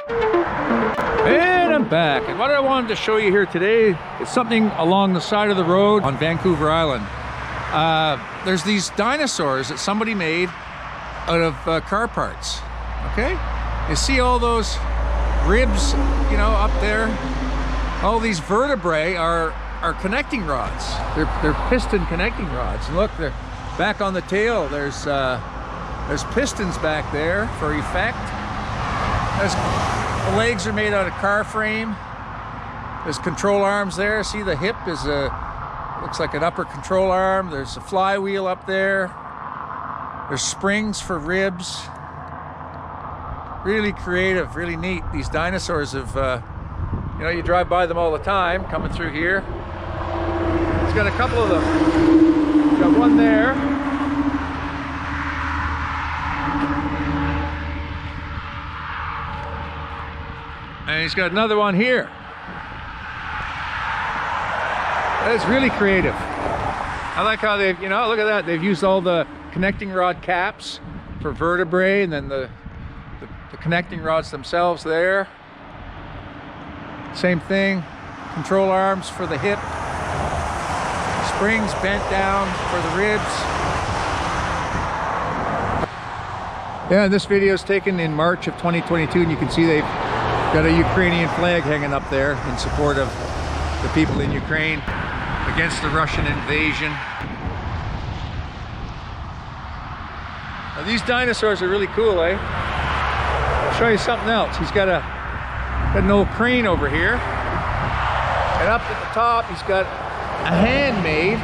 And I'm back, and what I wanted to show you here today is something along the side of the road on Vancouver Island. There's these dinosaurs that somebody made out of car parts. Okay, you see all those ribs, you know, up there. All these vertebrae are connecting rods. They're piston connecting rods. And look, they're back on the tail. There's pistons back there for effect. The legs are made out of car frame. There's control arms there. See, the hip is looks like an upper control arm. There's a flywheel up there. There's springs for ribs. Really creative, really neat. These dinosaurs have, you know, you drive by them all the time coming through here. He's got a couple of them. He's got one there. And he's got another one here. That's really creative. I like how they've, you know, look at that. They've used all the connecting rod caps for vertebrae, and then the connecting rods themselves there. Same thing. Control arms for the hip. Springs bent down for the ribs. Yeah, this video is taken in March of 2022, and you can see they've got a Ukrainian flag hanging up there in support of the people in Ukraine against the Russian invasion. Now, these dinosaurs are really cool, eh? I'll show you something else. He's got an old crane over here, and up at the top he's got a handmade,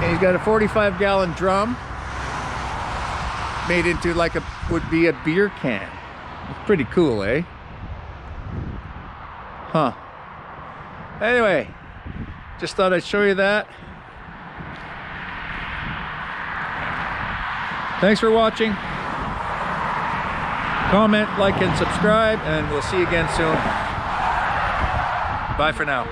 and he's got a 45-gallon drum made into like would be a beer can. It's pretty cool, eh? Huh. Anyway, just thought I'd show you that. Thanks for watching. Comment, like, and subscribe, and we'll see you again soon. Bye for now.